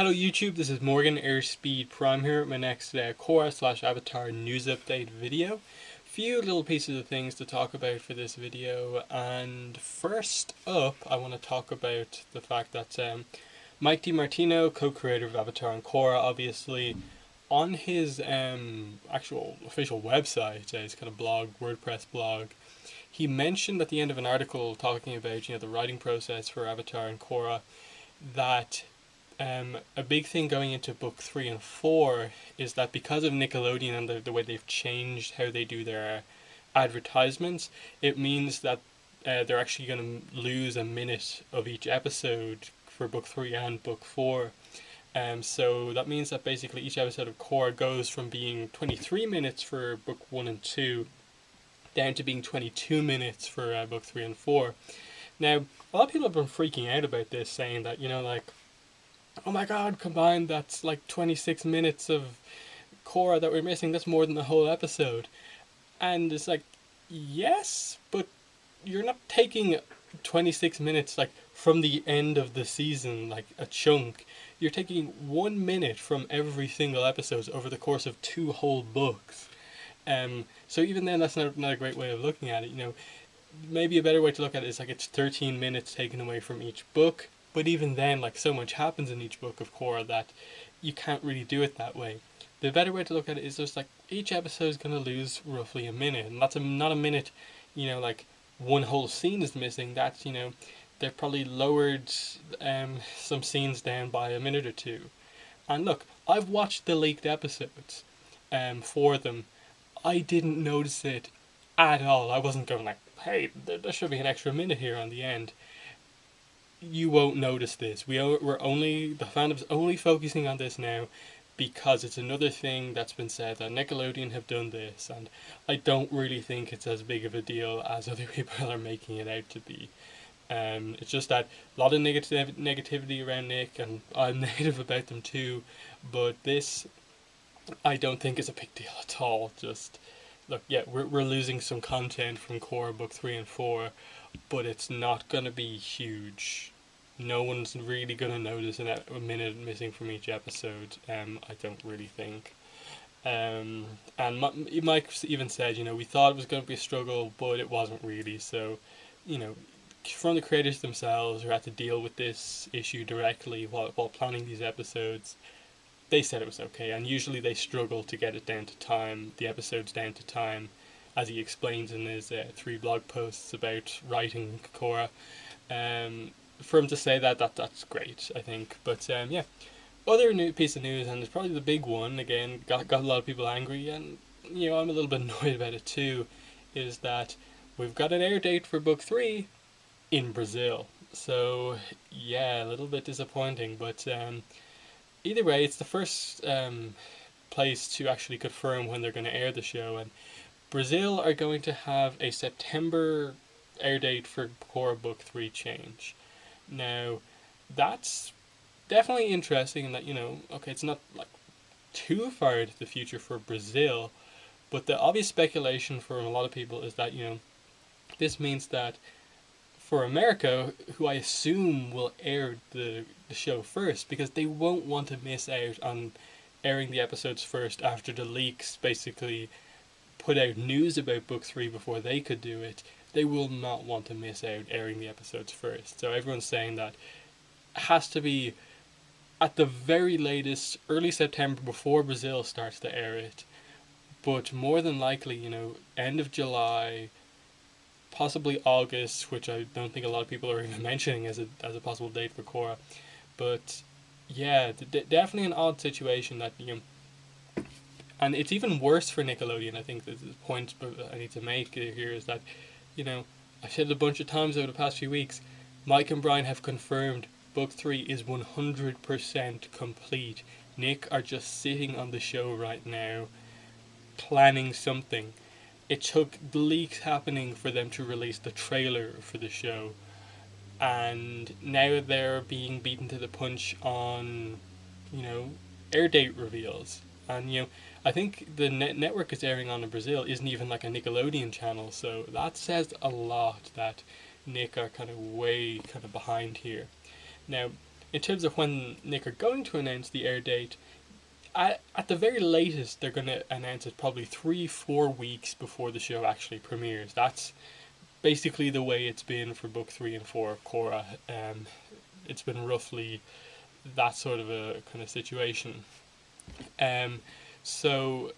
Hello YouTube, this is Morgan Airspeed Prime here with my next Korra slash Avatar news update video. Few little pieces of things to talk about for this video, and first up I want to talk about the fact that Mike DiMartino, co-creator of Avatar and Korra, obviously on his actual official website, his kind of blog, WordPress blog, he mentioned at the end of an article talking about the writing process for Avatar and Korra that a big thing going into book 3 and 4 is that because of Nickelodeon and the way they've changed how they do their advertisements, it means that they're actually going to lose a minute of each episode for book 3 and book 4. So that means that basically each episode of Korra goes from being 23 minutes for book 1 and 2 down to being 22 minutes for book 3 and 4. Now, a lot of people have been freaking out about this, saying that, oh my god, combined, that's like 26 minutes of Korra that we're missing. That's more than the whole episode. And it's like, yes, but you're not taking 26 minutes like from the end of the season, like a chunk. You're taking 1 minute from every single episode over the course of 2 whole books. So even then, that's not a great way of looking at it. Maybe a better way to look at it is like it's 13 minutes taken away from each book. But even then, like, so much happens in each book of Korra that you can't really do it that way. The better way to look at it is just like each episode is going to lose roughly a minute, and that's not a minute, like one whole scene is missing. That's they've probably lowered some scenes down by a minute or two. And look, I've watched the leaked episodes for them. I didn't notice it at all. I wasn't going like, hey, there should be an extra minute here on the end. You won't notice this. The fandom's only focusing on this now because it's another thing that's been said that Nickelodeon have done this, and I don't really think it's as big of a deal as other people are making it out to be. It's just that a lot of negativity around Nick, and I'm negative about them too, but this I don't think is a big deal at all. Just look, yeah, we're losing some content from Korra book 3 and 4, but it's not going to be huge. No one's really going to notice a minute missing from each episode, I don't really think. And Mike even said, we thought it was going to be a struggle, but it wasn't really. So, from the creators themselves who had to deal with this issue directly while planning these episodes, they said it was okay. And usually they struggle to get it down to time, the episodes down to time, as he explains in his 3 blog posts about writing Korra. For him to say that's great, I think. But yeah, other piece of news, and it's probably the big one, again, got a lot of people angry, and I'm a little bit annoyed about it too, is that we've got an air date for book 3 in Brazil. So yeah, a little bit disappointing, but either way, it's the first place to actually confirm when they're going to air the show, and Brazil are going to have a September air date for Korra book 3 change. Now, that's definitely interesting in that, okay, it's not like too far into the future for Brazil, but the obvious speculation for a lot of people is that, this means that for America, who I assume will air the show first, because they won't want to miss out on airing the episodes first after the leaks basically put out news about book 3 before they could do it. They will not want to miss out airing the episodes first. So everyone's saying that it has to be at the very latest early September before Brazil starts to air it. But more than likely, end of July, possibly August, which I don't think a lot of people are even mentioning as a possible date for Korra. But yeah, definitely an odd situation that and it's even worse for Nickelodeon. I think the point I need to make here is that, I've said it a bunch of times over the past few weeks, Mike and Brian have confirmed book 3 is 100% complete. Nick are just sitting on the show right now, planning something. It took the leaks happening for them to release the trailer for the show, and now they're being beaten to the punch on, air date reveals. And I think the network it's airing on in Brazil isn't even like a Nickelodeon channel, so that says a lot that Nick are kind of way behind here. Now, in terms of when Nick are going to announce the air date, at the very latest, they're going to announce it probably 3-4 weeks before the show actually premieres. That's basically the way it's been for book 3 and 4 of Korra. It's been roughly that sort of a kind of situation. Um, so,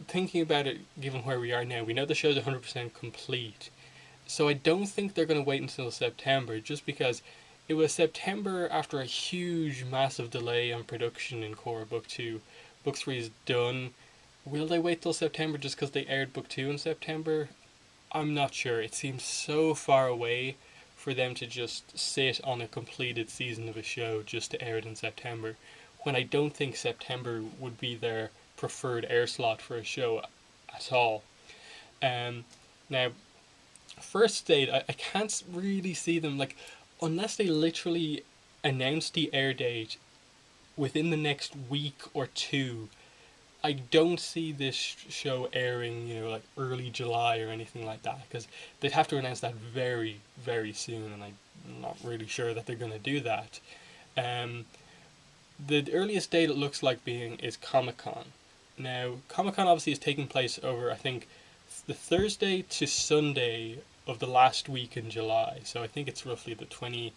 thinking about it, given where we are now, we know the show's 100% complete. So I don't think they're going to wait until September, just because it was September after a huge, massive delay on production in Korra Book 2. Book 3 is done. Will they wait till September just because they aired Book 2 in September? I'm not sure. It seems so far away for them to just sit on a completed season of a show just to air it in September, when I don't think September would be their preferred air slot for a show at all. Um, Now, first date, I can't really see them, like, unless they literally announce the air date within the next week or two. I don't see this show airing, like early July or anything like that, because they'd have to announce that very, very soon, and I'm not really sure that they're going to do that. Um, the earliest date it looks like being is Comic-Con. Now, Comic-Con obviously is taking place over, I think, the Thursday to Sunday of the last week in July. So I think it's roughly I think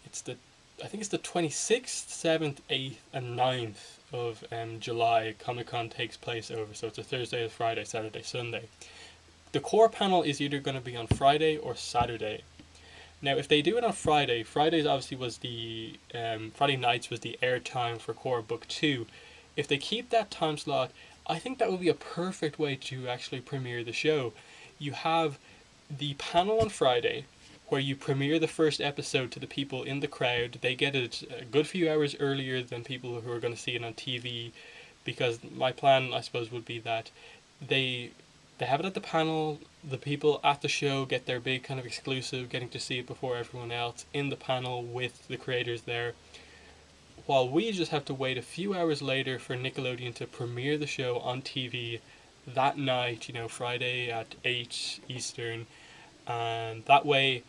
it's the 26th, 7th, 8th, and 9th of July Comic-Con takes place over. So it's a Thursday, a Friday, Saturday, Sunday. The core panel is either going to be on Friday or Saturday. Now, if they do it on Friday, Fridays obviously was Friday nights was the air time for Core Book 2. If they keep that time slot, I think that would be a perfect way to actually premiere the show. You have the panel on Friday, where you premiere the first episode to the people in the crowd. They get it a good few hours earlier than people who are going to see it on TV, because my plan, I suppose, would be that they have it at the panel, the people at the show get their big kind of exclusive, getting to see it before everyone else in the panel with the creators there, while we just have to wait a few hours later for Nickelodeon to premiere the show on TV that night, Friday at 8 Eastern, and that way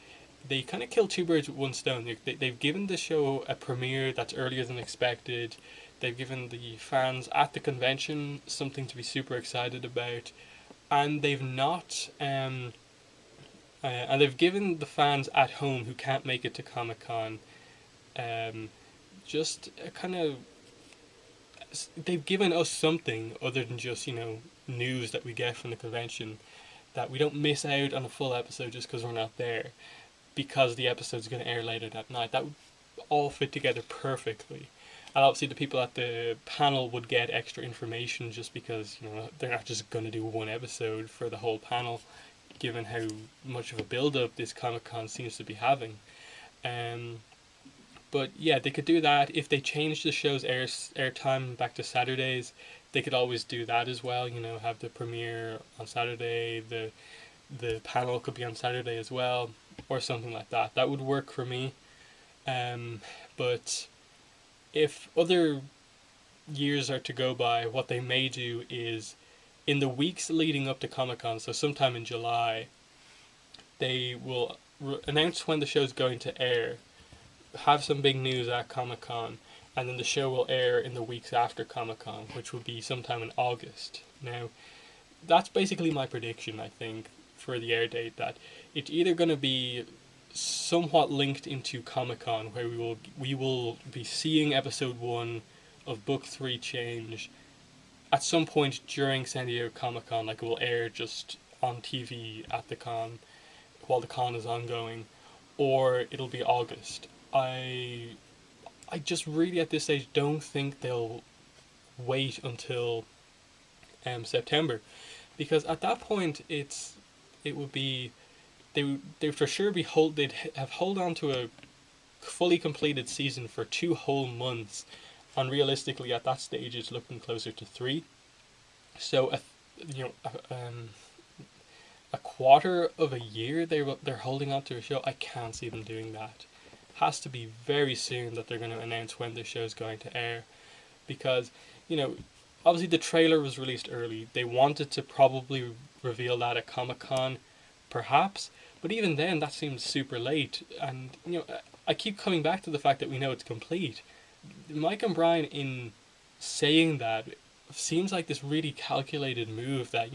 they kind of kill two birds with one stone. They've given the show a premiere that's earlier than expected. They've given the fans at the convention something to be super excited about, and they've not and they've given the fans at home who can't make it to Comic-Con just a kind of, they've given us something other than just news that we get from the convention, that we don't miss out on a full episode just because we're not there, because the episode's going to air later that night. That would all fit together perfectly. And obviously the people at the panel would get extra information just because they're not just going to do one episode for the whole panel, given how much of a build-up this Comic-Con seems to be having. But yeah, they could do that. If they change the show's air time back to Saturdays, they could always do that as well. Have the premiere on Saturday, the panel could be on Saturday as well, or something like that. That would work for me. But if other years are to go by, what they may do is, in the weeks leading up to Comic-Con, so sometime in July, they will announce when the show's going to air, have some big news at Comic-Con, and then the show will air in the weeks after Comic-Con, which will be sometime in August. Now, that's basically my prediction, I think, for the air date, that it's either going to be somewhat linked into Comic-Con, where we will be seeing episode 1 of Book 3 change at some point during San Diego Comic-Con, like it will air just on TV at the con while the con is ongoing, or it'll be August. I just really at this stage don't think they'll wait until September, because at that point it would be they for sure they'd have hold on to a fully completed season for 2 whole months, and realistically at that stage it's looking closer to 3. So a quarter of a year they're holding on to a show. I can't see them doing that. Has to be very soon that they're going to announce when the show's going to air, because obviously the trailer was released early. They wanted to probably reveal that at Comic-Con, perhaps, but even then that seems super late. And I keep coming back to the fact that we know it's complete. Mike and Brian, in saying that, seems like this really calculated move that,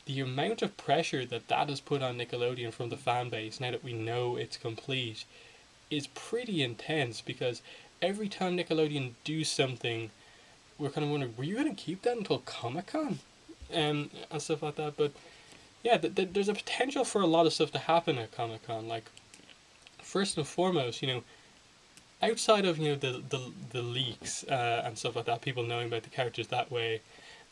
the amount of pressure that has put on Nickelodeon from the fan base now that we know it's complete is pretty intense, because every time Nickelodeon do something, we're kind of wondering, were you going to keep that until Comic-Con? And stuff like that. But yeah, there's a potential for a lot of stuff to happen at Comic-Con. Like, first and foremost, outside of the leaks and stuff like that, people knowing about the characters that way,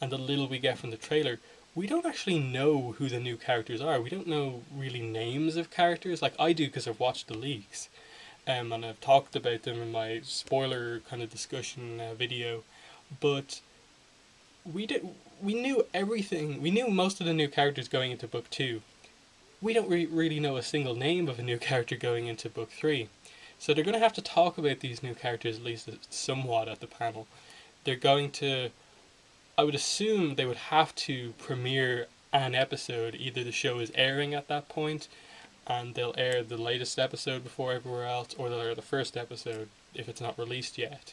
and the little we get from the trailer, we don't actually know who the new characters are. We don't know really names of characters. Like, I do, because I've watched the leaks, and I've talked about them in my spoiler kind of discussion video. But we knew everything. We knew most of the new characters going into book 2. We don't really know a single name of a new character going into book 3. So they're going to have to talk about these new characters at least somewhat at the panel. They're going to, I would assume they would have to premiere an episode. Either the show is airing at that point, and they'll air the latest episode before everywhere else, or they'll air the first episode if it's not released yet.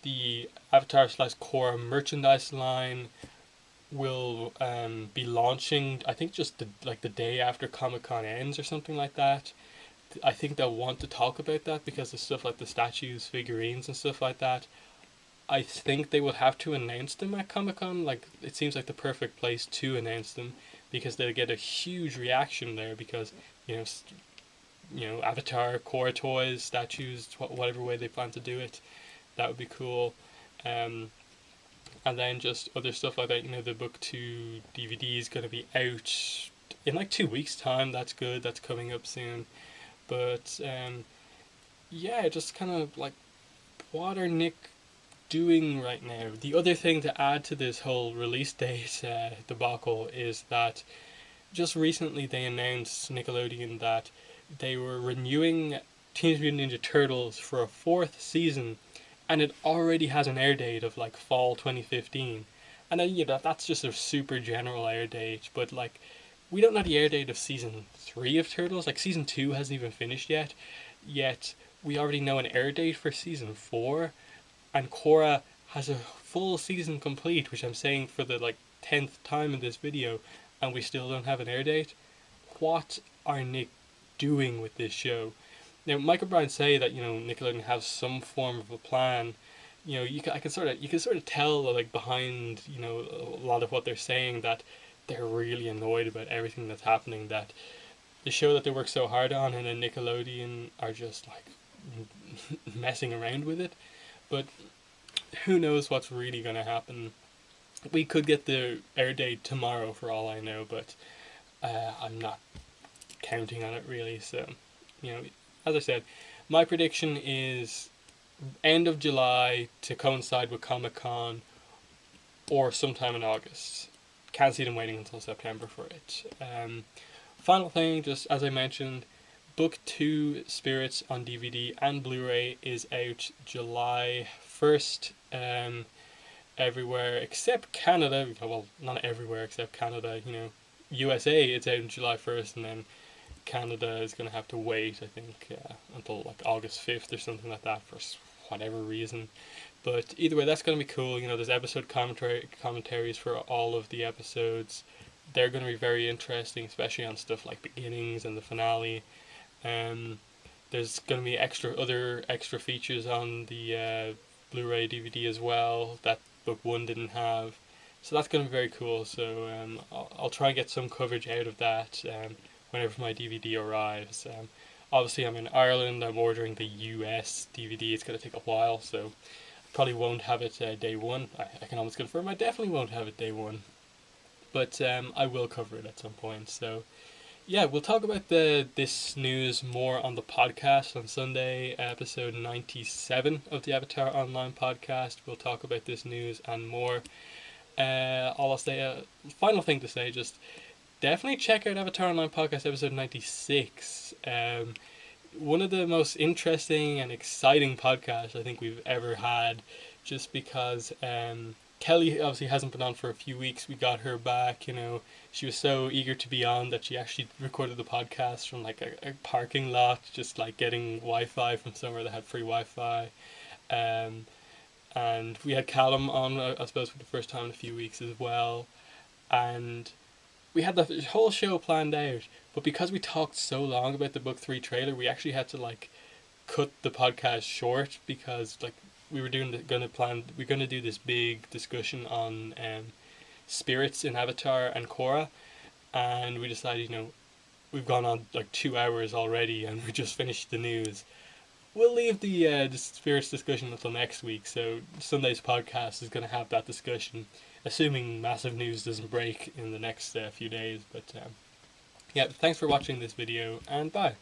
The Avatar/Korra merchandise line will be launching, I think, just the day after Comic-Con ends or something like that. I think they'll want to talk about that because of stuff like the statues, figurines, and stuff like that. I think they will have to announce them at Comic-Con. Like, it seems like the perfect place to announce them, because they'll get a huge reaction there, because Avatar, Korra toys, statues, whatever way they plan to do it, that would be cool. And then just other stuff like that. The book 2 DVD is going to be out in like 2 weeks' time. That's good. That's coming up soon. But yeah, just kind of like, what are Nick doing right now? The other thing to add to this whole release date debacle is that just recently they announced, Nickelodeon, that they were renewing Teenage Mutant Ninja Turtles for a 4th season, and it already has an air date of like fall 2015. And then, that's just a super general air date, but like, we don't know the air date of season 3 of Turtles. Like, season 2 hasn't even finished yet we already know an air date for season 4, and Korra has a full season complete, which I'm saying for the like 10th time in this video, and we still don't have an air date. What are Nick doing with this show? Now, Mike and Brian say that Nickelodeon has some form of a plan. You can sort of tell, like, behind a lot of what they're saying, that they're really annoyed about everything that's happening. That the show that they work so hard on, and then Nickelodeon are just like messing around with it. But who knows what's really going to happen? We could get the air date tomorrow for all I know, but I'm not counting on it really. So, as I said, my prediction is end of July to coincide with Comic-Con, or sometime in August. Can't see them waiting until September for it. Final thing, just as I mentioned, Book 2 Spirits on DVD and Blu-ray is out July 1st. Everywhere except Canada. Well, not everywhere except Canada. USA, it's out on July 1st, and then Canada is going to have to wait, I think, until like August 5th or something like that for whatever reason. But either way, that's going to be cool. There's episode commentaries for all of the episodes. They're going to be very interesting, especially on stuff like beginnings and the finale. There's going to be other extra features on the Blu-ray DVD as well that Book 1 didn't have. So that's going to be very cool. So I'll try and get some coverage out of that whenever my DVD arrives. Obviously, I'm in Ireland. I'm ordering the US DVD. It's going to take a while, so probably won't have it day one. I can almost confirm I definitely won't have it day one. But I will cover it at some point. So yeah, we'll talk about this news more on the podcast on Sunday, episode 97 of the Avatar Online podcast. We'll talk about this news and more. I'll say, final thing to say, just definitely check out Avatar Online podcast episode 96. One of the most interesting and exciting podcasts I think we've ever had, just because Kelly obviously hasn't been on for a few weeks. We got her back, you know. She was so eager to be on that she actually recorded the podcast from like a parking lot, just like getting Wi-Fi from somewhere that had free Wi-Fi. Um, and we had Callum on, I suppose, for the first time in a few weeks as well. And we had the whole show planned out, but because we talked so long about the book 3 trailer, we actually had to like cut the podcast short because like we were gonna do this big discussion on spirits in Avatar and Korra, and we decided, you know, we've gone on like 2 hours already and we just finished the news. We'll leave the spirits discussion until next week. So Sunday's podcast is going to have that discussion, assuming massive news doesn't break in the next few days. But yeah, thanks for watching this video, and bye.